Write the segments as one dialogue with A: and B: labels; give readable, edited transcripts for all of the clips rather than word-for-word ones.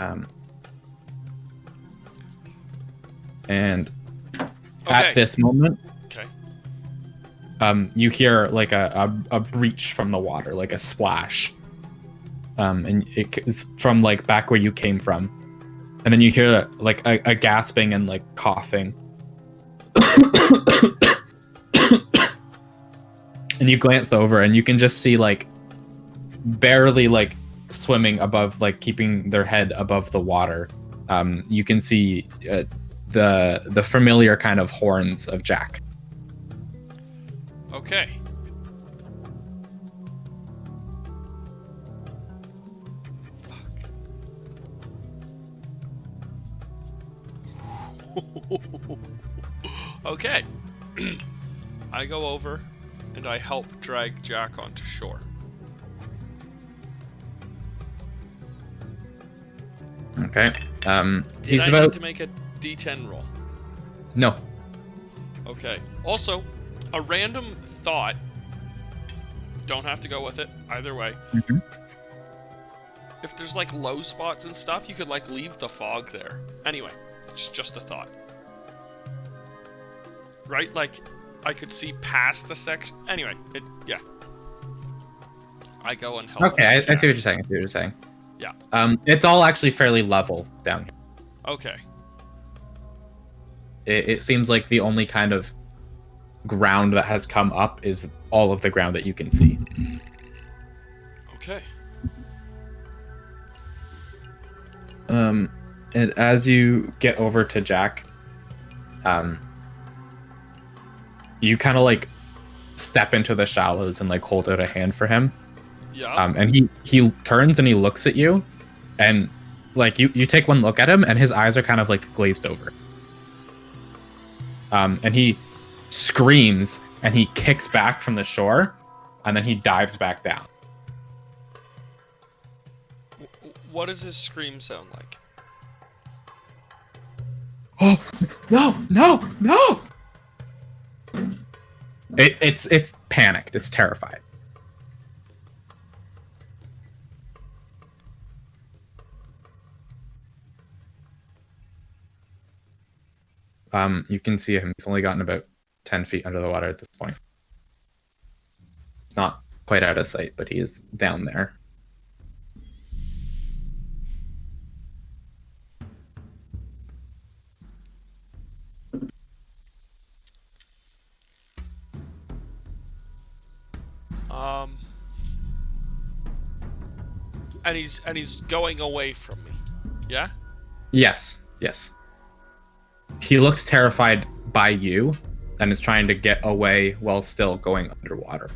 A: Um, and
B: Okay.
A: at this moment,
B: Okay.
A: you hear like a breach from the water, like a splash. And it's from like back where you came from. And then you hear like a gasping and like coughing. And you glance over and you can just see like barely like swimming above, like keeping their head above the water. You can see the familiar kind of horns of Jack.
B: Okay. Okay. I go over and I help drag Jack onto shore.
A: Okay.
B: Did
A: He's
B: I
A: about
B: need to make a D10 roll?
A: No.
B: Okay. Also, a random thought. Don't have to go with it either way.
A: Mm-hmm.
B: If there's like low spots and stuff, you could like leave the fog there. Anyway, it's just a thought. Right? Like I could see past the section. Anyway, yeah. I go and help.
A: Okay, I see what you're saying.
B: Yeah.
A: It's all actually fairly level down here.
B: Okay.
A: It seems like the only kind of ground that has come up is all of the ground that you can see.
B: Okay.
A: And as you get over to Jack, you kind of like step into the shallows and like hold out a hand for him.
B: Yeah.
A: And he turns and he looks at you, and like you take one look at him and his eyes are kind of like glazed over. And he screams and he kicks back from the shore, and then he dives back down.
B: What does his scream sound like?
A: Oh no! It's panicked. It's terrified. You can see him. He's only gotten about 10 feet under the water at this point. It's not quite out of sight, but he is down there.
B: And he's going away from me. Yeah?
A: Yes. He looked terrified by you and is trying to get away while still going underwater.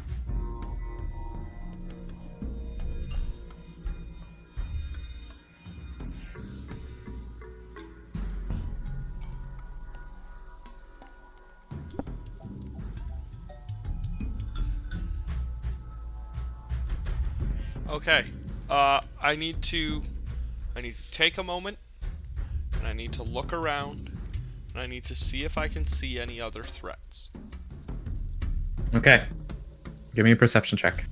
B: Okay. I need to take a moment, and I need to look around, and I need to see if I can see any other threats.
A: Okay. Give me a perception check.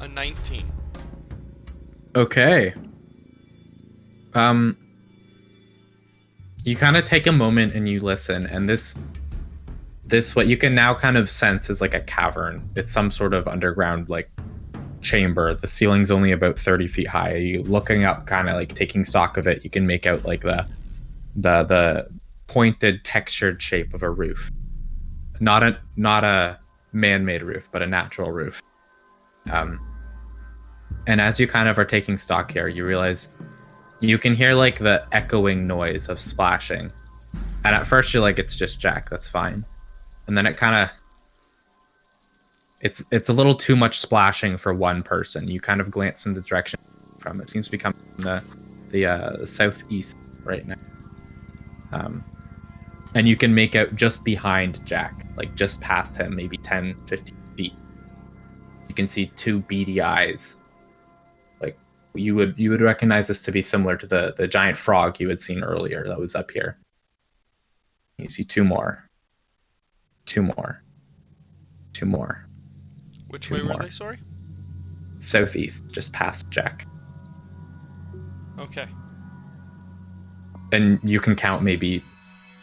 B: A 19.
A: Okay. You kind of take a moment and you listen, and this what you can now kind of sense is like a cavern. It's some sort of underground like chamber. The ceiling's only about 30 feet high. You looking up, kind of like taking stock of it, you can make out like the pointed, textured shape of a roof. Not a man-made roof, but a natural roof. And as you kind of are taking stock here, you realize you can hear like the echoing noise of splashing. And at first you're like, it's just Jack, that's fine. And then it kind of, it's a little too much splashing for one person. You kind of glance in the direction from it. Seems to be coming from the southeast right now. And you can make out just behind Jack, like just past him, maybe 10, 15 feet. You can see two beady eyes you would recognize this to be similar to the giant frog you had seen earlier that was up here. You see two more.
B: Which
A: Two
B: way were
A: more.
B: they, sorry?
A: Southeast, just past Jack.
B: Okay.
A: And you can count maybe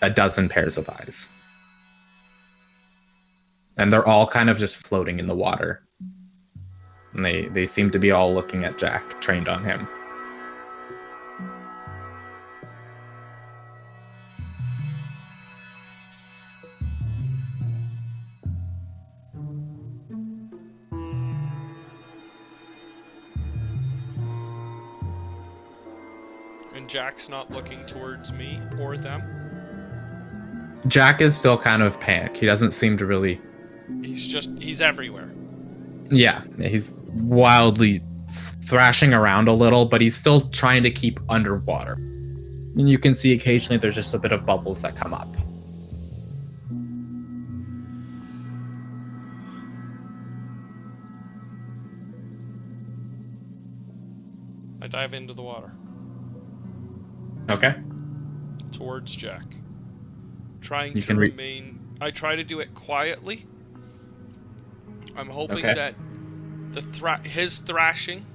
A: a dozen pairs of eyes. And they're all kind of just floating in the water. And they seem to be all looking at Jack, trained on him.
B: And Jack's not looking towards me or them?
A: Jack is still kind of panicked. He doesn't seem to really...
B: He's everywhere.
A: Yeah, he's wildly thrashing around a little, but he's still trying to keep underwater. And you can see occasionally there's just a bit of bubbles that come up.
B: I dive into the water.
A: Okay.
B: Towards Jack. Trying
A: You
B: to
A: can
B: remain... I try to do it quietly. I'm hoping
A: Okay.
B: that his thrashing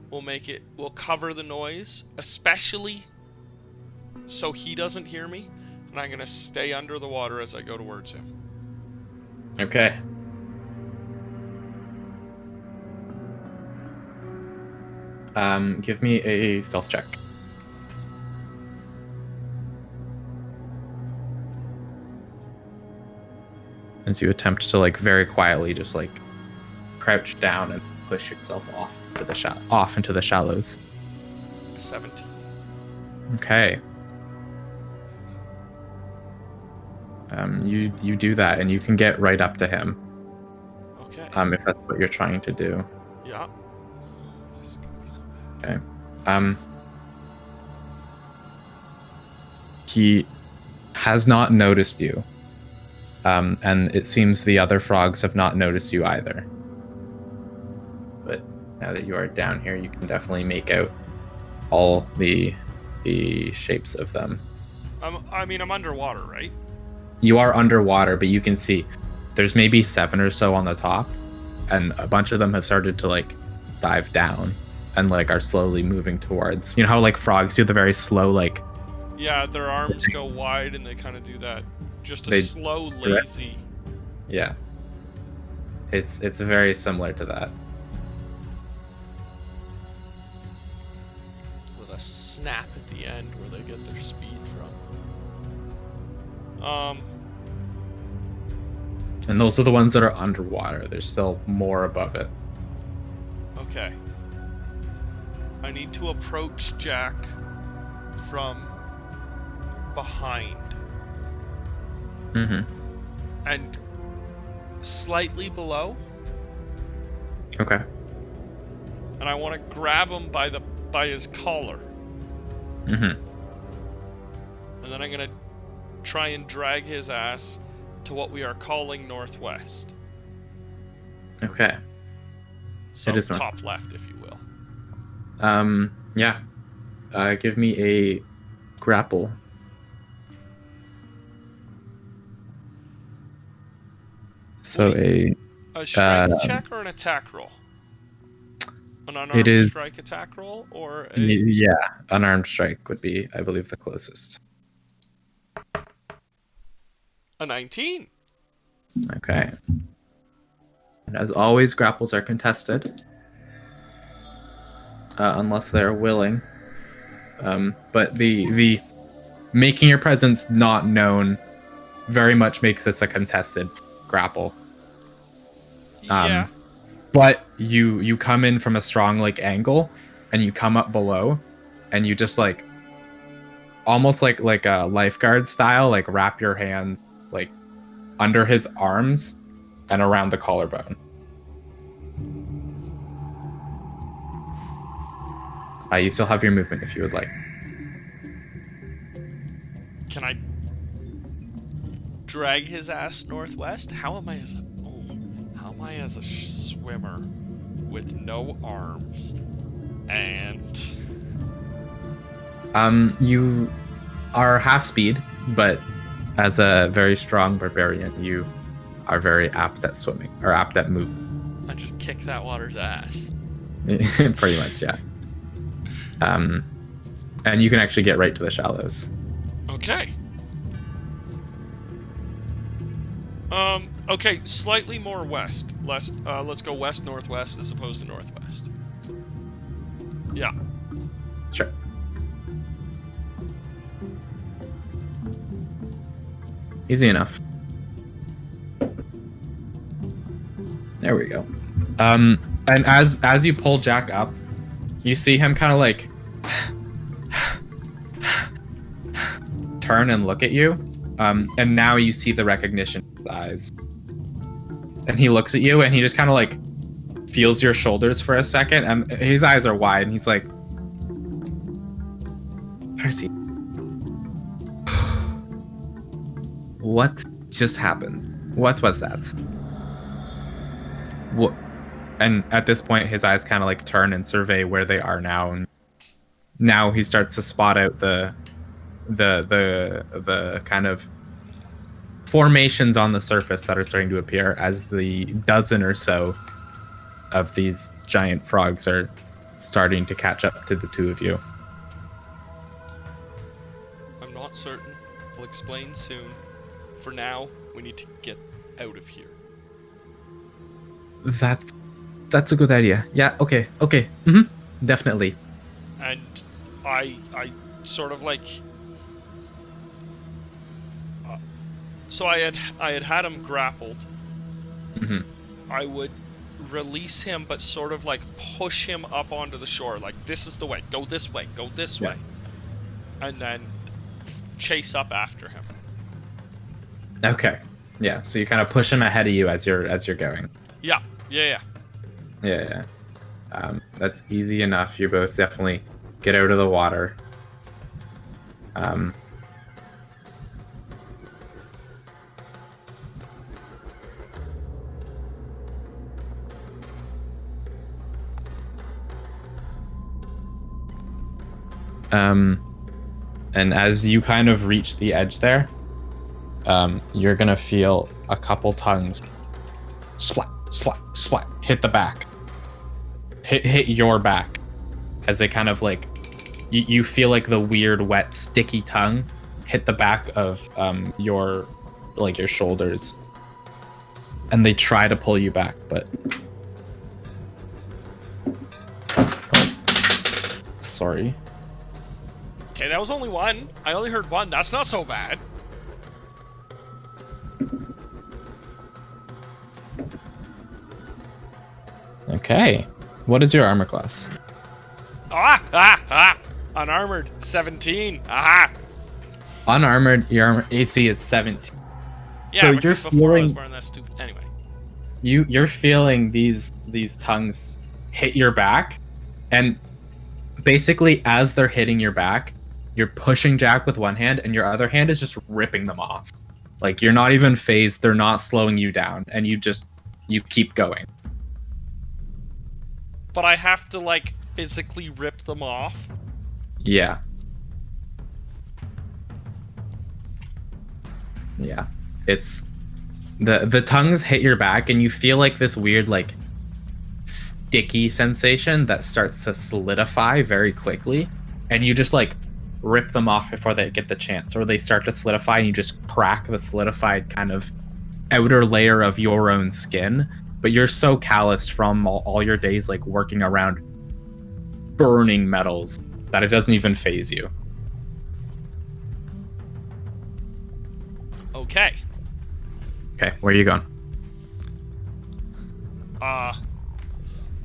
B: will cover the noise, especially so he doesn't hear me, and I'm gonna stay under the water as I go towards him.
A: Okay. Give me a stealth check. As you attempt to very quietly just crouch down and push yourself off into the shallows.
B: 17.
A: Okay. You do that and you can get right up to him.
B: Okay.
A: If that's what you're trying to do.
B: Yeah.
A: Okay. He has not noticed you. And it seems the other frogs have not noticed you either. But now that you are down here, you can definitely make out all the shapes of them.
B: I'm underwater, right?
A: You are underwater, but you can see there's maybe 7 or so on the top, and a bunch of them have started to dive down and are slowly moving towards. You know how frogs do the very slow
B: Yeah, their arms go wide and they kind of do that. Just a slow, lazy.
A: Yeah. It's very similar to that.
B: With a snap at the end where they get their speed from.
A: And those are the ones that are underwater. There's still more above it.
B: Okay. I need to approach Jack from behind.
A: Mm-hmm.
B: And slightly below.
A: Okay.
B: And I want to grab him by his collar.
A: Mm-hmm.
B: And then I'm gonna try and drag his ass to what we are calling northwest.
A: Okay.
B: So
A: It is
B: top left, if you will.
A: Yeah. Give me a grapple. So
B: A strength check or an attack roll? An unarmed strike attack roll or a...
A: Yeah, unarmed strike would be, I believe, the closest.
B: A 19.
A: Okay. And as always, grapples are contested. Unless they're willing. But the making your presence not known very much makes this a contested grapple.
B: Yeah.
A: But you come in from a strong angle, and you come up below, and you just almost like a lifeguard style, wrap your hands under his arms and around the collarbone. You still have your movement if you would like.
B: Can I drag his ass northwest? How am I as a swimmer with no arms and
A: You are half speed, but as a very strong barbarian, you are very apt at swimming, or apt at moving.
B: I just kick that water's ass.
A: Pretty much, yeah. And you can actually get right to the shallows.
B: Okay. Okay, slightly more west. Let's go west-northwest as opposed to northwest. Yeah.
A: Sure. Easy enough. There we go. And as you pull Jack up, you see him kind of like turn and look at you. And now you see the recognition in his eyes. And he looks at you and he just kind of like feels your shoulders for a second, and his eyes are wide and he's like, Percy, what just happened? What was that? What? And at this point his eyes kind of like turn and survey where they are now, and now he starts to spot out the kind of formations on the surface that are starting to appear as the dozen or so of these giant frogs are starting to catch up to the two of you.
B: I'm not certain. I'll explain soon. For now, we need to get out of here.
A: That's a good idea. Yeah, okay. Definitely.
B: And I sort of like... so I had him grappled.
A: Mm-hmm.
B: I would release him, but sort of like push him up onto the shore. Like, this is the way. Go this way. Go this way. And then chase up after him.
A: Okay. Yeah. So you kind of push him ahead of you as you're going.
B: Yeah.
A: That's easy enough. You both definitely get out of the water. And as you kind of reach the edge there, you're gonna feel a couple tongues slap, slap, slap, hit the back. Hit your back. As they kind of like, you feel like the weird, wet, sticky tongue hit the back of your shoulders. And they try to pull you back, but... Oh. Sorry.
B: Okay, that was only one. I only heard one. That's not so bad.
A: Okay. What is your armor class?
B: Unarmored, 17. Aha!
A: Unarmored, your armor AC is 17.
B: Yeah,
A: so
B: but
A: you're
B: before I was
A: feeling
B: wearing that stupid... Anyway.
A: you're feeling these tongues hit your back, and basically as they're hitting your back, you're pushing Jack with one hand and your other hand is just ripping them off. Like, you're not even phased, they're not slowing you down, and you keep going.
B: But I have to, like, physically rip them off?
A: Yeah. Yeah. It's... The tongues hit your back and you feel like this weird, like, sticky sensation that starts to solidify very quickly, and you just, like, rip them off before they get the chance, or they start to solidify and you just crack the solidified kind of outer layer of your own skin. But you're so calloused from all your days, like, working around burning metals that it doesn't even phase you.
B: Okay.
A: Okay, where are you going?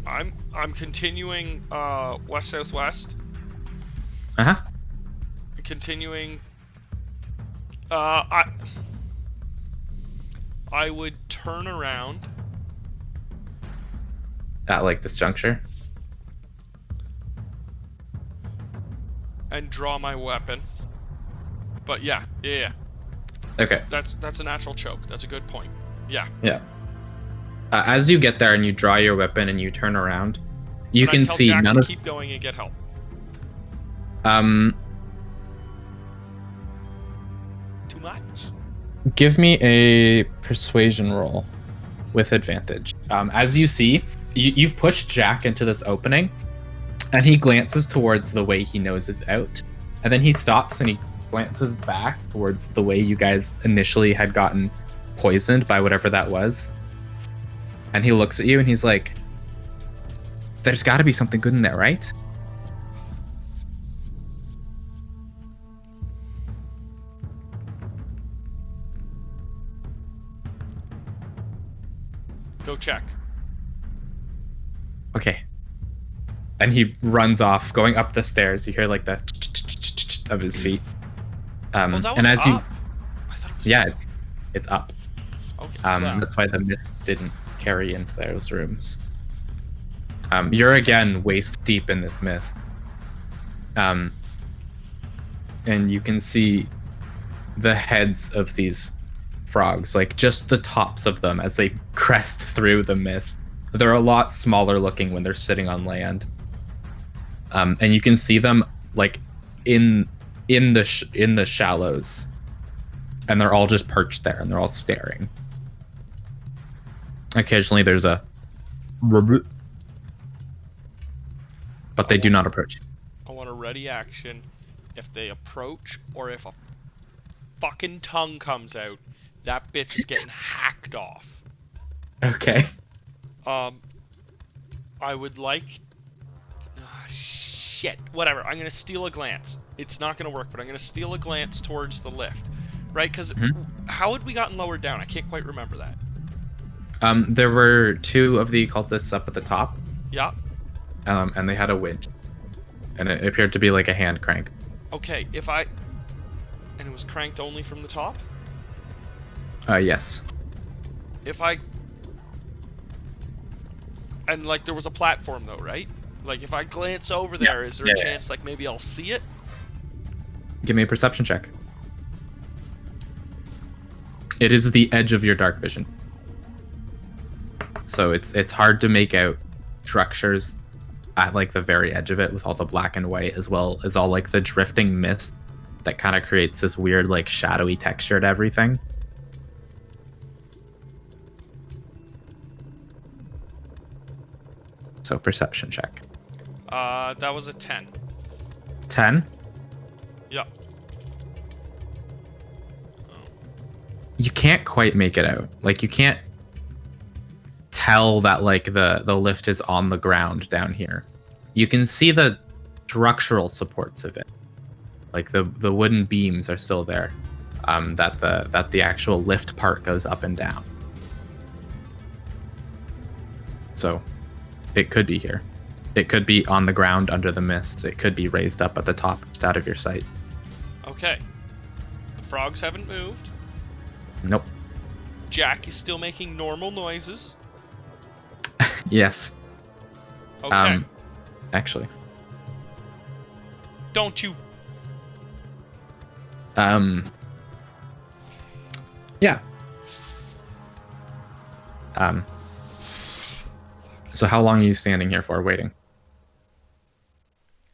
B: I'm continuing west-southwest.
A: Uh-huh.
B: Continuing... I would turn around.
A: At, like, this juncture?
B: And draw my weapon. But yeah.
A: Okay.
B: That's a natural choke. That's a good point. Yeah.
A: Yeah. As you get there and you draw your weapon and you turn around, you can see
B: Jack
A: none
B: to
A: of...
B: keep going and get help. much.
A: Give me a persuasion roll with advantage. As you see, you've pushed Jack into this opening, and he glances towards the way he knows is out. And then he stops and he glances back towards the way you guys initially had gotten poisoned by whatever that was. And he looks at you and he's like, there's got to be something good in there, right?
B: Go check.
A: Okay. And he runs off, going up the stairs. You hear like the of his feet.
B: That was
A: and as
B: up.
A: you,
B: I thought it was
A: yeah,
B: down.
A: it's up.
B: Okay. Well,
A: That's why the mist didn't carry into those rooms. You're again waist deep in this mist. And you can see the heads of these frogs, like just the tops of them as they crest through the mist. They're a lot smaller looking when they're sitting on land. And you can see them like in the shallows, and they're all just perched there and they're all staring. Occasionally there's a but they do not approach.
B: I want a ready action if they approach, or if a fucking tongue comes out, that bitch is getting hacked off.
A: Okay.
B: I would like... shit. Whatever. I'm gonna steal a glance. It's not gonna work, but I'm gonna steal a glance towards the lift. Right? Because how had we gotten lowered down? I can't quite remember that.
A: There were two of the cultists up at the top.
B: Yeah.
A: And they had a winch. And it appeared to be like a hand crank.
B: Okay, and it was cranked only from the top?
A: Yes.
B: And like there was a platform though, right? Like if I glance over there, is there a chance like maybe I'll see it?
A: Give me a perception check. It is the edge of your dark vision. So it's hard to make out structures at like the very edge of it with all the black and white, as well as all like the drifting mist that kind of creates this weird like shadowy texture to everything. So perception check.
B: That was a 10.
A: 10?
B: Yeah.
A: You can't quite make it out. Like you can't tell that like the lift is on the ground down here. You can see the structural supports of it. Like the wooden beams are still there. That the actual lift part goes up and down. So it could be here. It could be on the ground under the mist. It could be raised up at the top, just out of your sight.
B: Okay. The frogs haven't moved.
A: Nope.
B: Jack is still making normal noises.
A: Yes.
B: Okay.
A: Actually.
B: Don't you...
A: Yeah. So how long are you standing here for, waiting?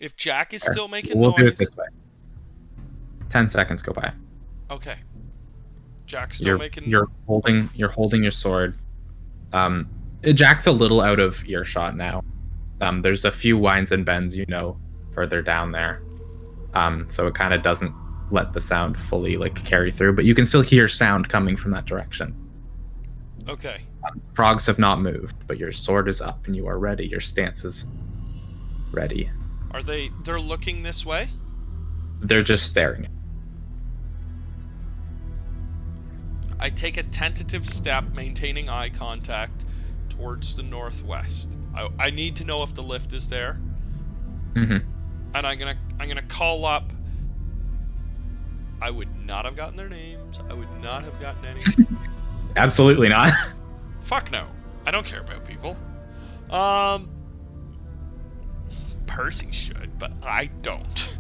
B: If Jack is still making
A: we'll
B: noise...
A: do it this way. 10 seconds go by.
B: Okay. Jack's still making...
A: You're holding your sword. Jack's a little out of earshot now. There's a few winds and bends, further down there. So it kind of doesn't let the sound fully carry through, but you can still hear sound coming from that direction.
B: Okay.
A: Frogs have not moved, but your sword is up and you are ready. Your stance is ready.
B: They're looking this way?
A: They're just staring.
B: I take a tentative step, maintaining eye contact, towards the northwest. I need to know if the lift is there.
A: Mm-hmm.
B: And I'm gonna call up. I would not have gotten their names. I would not have gotten any.
A: Absolutely not.
B: Fuck no. I don't care about people. Percy should, but I don't.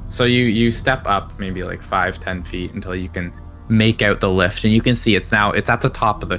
A: So you step up maybe 5-10 feet until you can make out the lift, and you can see it's at the top of